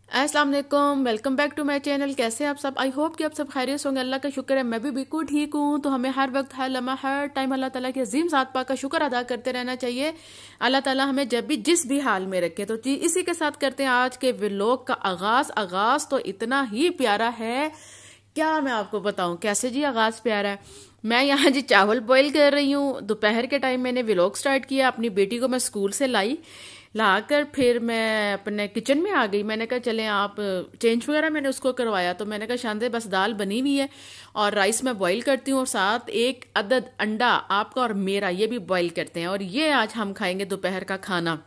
अस्सलाम वालेकुम, welcome back to my channel. कैसे हैं आप सब? आई होप कि आप सब खैरियत होंगे। अल्लाह का शुक्र है मैं भी बिल्कुल ठीक हूँ। तो हमें हर वक्त, हर लम्हा, हर टाइम अल्लाह ताला के अजीम ज़ात पाक का शुक्र अदा करते रहना चाहिए। अल्लाह ताला हमें जब भी जिस भी हाल में रखे। तो जी इसी के साथ करते हैं आज के व्लॉग का आगाज तो इतना ही प्यारा है, क्या मैं आपको बताऊं कैसे जी आगाज प्यारा है। मैं यहाँ जी चावल बॉईल कर रही हूँ। दोपहर के टाइम मैंने व्लॉग स्टार्ट किया। अपनी बेटी को मैं स्कूल से लाकर फिर मैं अपने किचन में आ गई। मैंने कहा चलें आप चेंज वगैरह मैंने उसको करवाया। तो मैंने कहा शानदे बस दाल बनी हुई है और राइस मैं बॉईल करती हूँ और साथ एक अदद अंडा आपका और मेरा ये भी बॉईल करते हैं। और ये आज हम खाएंगे दोपहर का खाना।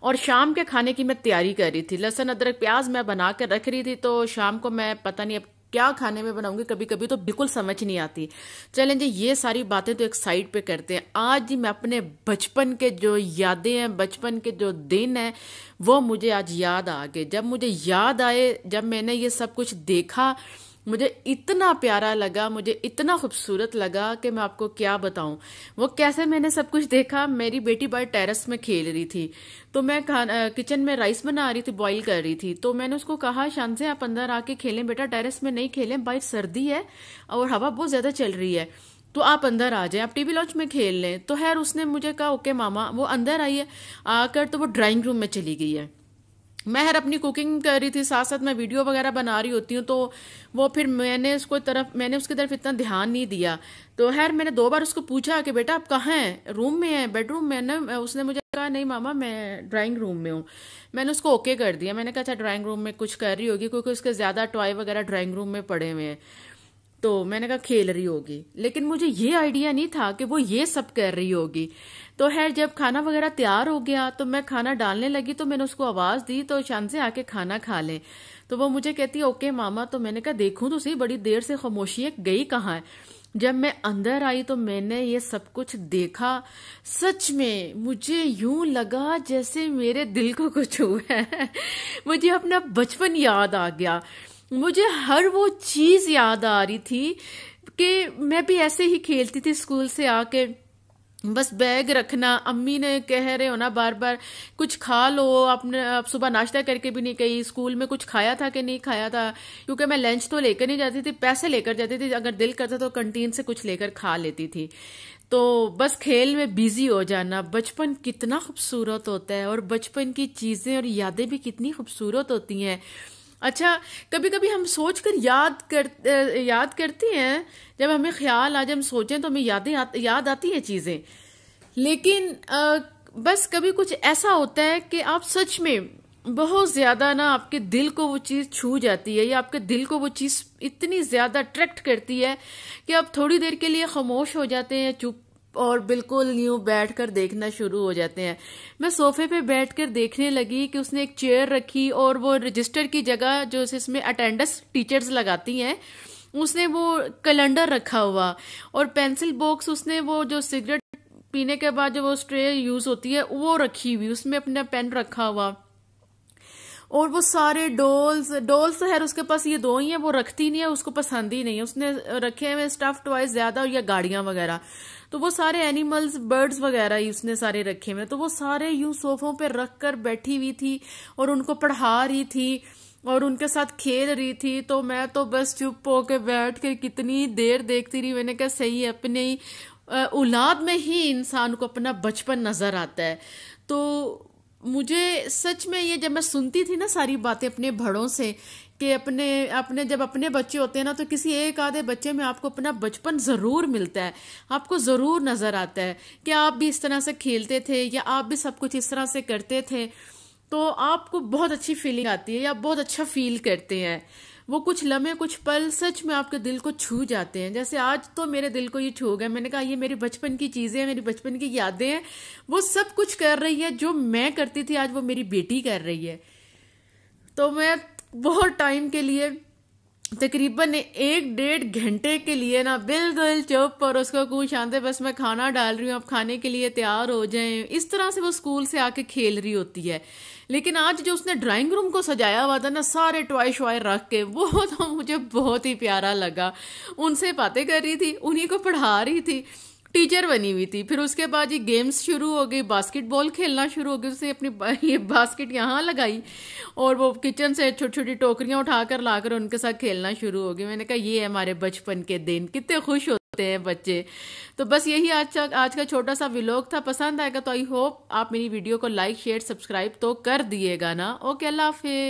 और शाम के खाने की मैं तैयारी कर रही थी। लहसुन अदरक प्याज मैं बना कर रख रही थी। तो शाम को मैं पता नहीं अब क्या खाने में बनाऊंगी, कभी कभी तो बिल्कुल समझ नहीं आती। चलें जी ये सारी बातें तो एक साइड पे करते हैं। आज जी मैं अपने बचपन के जो यादें हैं, बचपन के जो दिन हैं, वो मुझे आज याद आ गए। जब मुझे याद आए, जब मैंने ये सब कुछ देखा, मुझे इतना प्यारा लगा, मुझे इतना खूबसूरत लगा कि मैं आपको क्या बताऊं। वो कैसे मैंने सब कुछ देखा। मेरी बेटी बाहर टेरेस में खेल रही थी, तो मैं किचन में राइस बना रही थी, बॉईल कर रही थी। तो मैंने उसको कहा शान से आप अंदर आके खेलें बेटा, टेरेस में नहीं खेलें, बाहर सर्दी है और हवा बहुत ज्यादा चल रही है, तो आप अंदर आ जाएं, आप टीवी लॉन्च में खेल लें। तो खैर उसने मुझे कहा ओके मामा। वो अंदर आई है, आकर तो वो ड्राइंग रूम में चली गई है। मैं हर अपनी कुकिंग कर रही थी, साथ साथ मैं वीडियो वगैरह बना रही होती हूँ। तो वो फिर मैंने उसकी तरफ इतना ध्यान नहीं दिया। तो खैर मैंने 2 बार उसको पूछा कि बेटा आप कहाँ हैं, रूम में हैं, बेडरूम में ना? उसने मुझे कहा नहीं मामा मैं ड्राइंग रूम में हूँ। मैंने उसको ओके कर दिया। मैंने कहा अच्छा ड्राइंग रूम में कुछ कर रही होगी, क्योंकि उसके ज्यादा टॉय वगैरह ड्राइंग रूम में पड़े हुए हैं। तो मैंने कहा खेल रही होगी, लेकिन मुझे ये आइडिया नहीं था कि वो ये सब कर रही होगी। तो खैर जब खाना वगैरह तैयार हो गया तो मैं खाना डालने लगी, तो मैंने उसको आवाज दी तो शान से आके खाना खा ले। तो वो मुझे कहती है ओके मामा। तो मैंने कहा देखूं तो सही, बड़ी देर से खामोशी है, गई कहाँ है। जब मैं अंदर आई तो मैंने ये सब कुछ देखा। सच में मुझे यूं लगा जैसे मेरे दिल को कुछ हुआ है। मुझे अपना बचपन याद आ गया। मुझे हर वो चीज याद आ रही थी कि मैं भी ऐसे ही खेलती थी स्कूल से आके, बस बैग रखना, अम्मी ने कह रहे हो ना बार बार कुछ खा लो। आपने आप सुबह नाश्ता करके भी नहीं गई, स्कूल में कुछ खाया था कि नहीं खाया था, क्योंकि मैं लंच तो लेकर नहीं जाती थी, पैसे लेकर जाती थी। अगर दिल करता तो कंटीन से कुछ लेकर खा लेती थी। तो बस खेल में बिजी हो जाना। बचपन कितना खूबसूरत होता है और बचपन की चीजें और यादें भी कितनी खूबसूरत होती हैं। अच्छा कभी कभी हम सोच कर याद करते हैं, जब हमें ख्याल आ, जब हम सोचें तो हमें याद आती है चीजें। लेकिन बस कभी कुछ ऐसा होता है कि आप सच में बहुत ज्यादा ना आपके दिल को वो चीज छू जाती है, या आपके दिल को वो चीज इतनी ज्यादा अट्रैक्ट करती है कि आप थोड़ी देर के लिए खामोश हो जाते हैं, चुप और बिल्कुल यूं बैठकर देखना शुरू हो जाते हैं। मैं सोफे पे बैठकर देखने लगी कि उसने एक चेयर रखी और वो रजिस्टर की जगह जो इसमें अटेंडेंस टीचर्स लगाती हैं, उसने वो कैलेंडर रखा हुआ और पेंसिल बॉक्स, उसने वो जो सिगरेट पीने के बाद जो वो स्ट्रे यूज होती है वो रखी हुई, उसमें अपना पेन रखा हुआ। और वो सारे डॉल्स तो खैर उसके पास ये 2 ही है, वो रखती नहीं है, उसको पसंद ही नहीं है। उसने रखे हुए स्टफ टॉयज ज्यादा, या गाड़ियां वगैरह। तो वो सारे एनिमल्स, बर्ड्स वगैरह ही उसने सारे रखे हुए। तो वो सारे यूं सोफों पे रख कर बैठी हुई थी और उनको पढ़ा रही थी और उनके साथ खेल रही थी। तो मैं तो बस चुप होके बैठ के कितनी देर देखती रही। मैंने कहा सही है, अपने ही औलाद में ही इंसान को अपना बचपन नजर आता है। तो मुझे सच में ये जब मैं सुनती थी ना सारी बातें अपने बड़ों से कि अपने अपने जब अपने बच्चे होते हैं ना, तो किसी एक आधे बच्चे में आपको अपना बचपन जरूर मिलता है, आपको जरूर नजर आता है कि आप भी इस तरह से खेलते थे या आप भी सब कुछ इस तरह से करते थे। तो आपको बहुत अच्छी फीलिंग आती है या बहुत अच्छा फील करते हैं। वो कुछ लम्हे, कुछ पल सच में आपके दिल को छू जाते हैं। जैसे आज तो मेरे दिल को ये छू गया। मैंने कहा ये मेरे बचपन की चीजें हैं, मेरी बचपन की यादें हैं। वो सब कुछ कर रही है जो मैं करती थी, आज वो मेरी बेटी कर रही है। तो मैं बहुत टाइम के लिए, तकरीबन 1-1.5 घंटे के लिए ना बिल्कुल चुप और उसको कुछ आते, बस मैं खाना डाल रही हूँ, आप खाने के लिए तैयार हो जाएं, इस तरह से वो स्कूल से आके खेल रही होती है। लेकिन आज जो उसने ड्राइंग रूम को सजाया हुआ था ना, सारे टॉय शॉय रख के, वो तो मुझे बहुत ही प्यारा लगा। उनसे बातें कर रही थी, उन्हीं को पढ़ा रही थी। टीचर बनी हुई थी। फिर उसके बाद ये गेम्स शुरू हो गई, बास्केटबॉल खेलना शुरू हो गई। उसने अपनी ये बास्केट यहाँ लगाई और वो किचन से छोटी छोटी टोकरियां उठाकर लाकर उनके साथ खेलना शुरू हो गई। मैंने कहा ये हमारे बचपन के दिन, कितने खुश होते हैं बच्चे। तो बस यही आज का छोटा सा व्लॉग था। पसंद आएगा तो आई होप आप मेरी वीडियो को लाइक शेयर सब्सक्राइब तो कर दिएगा ना। ओके, अल्लाह हाफिज।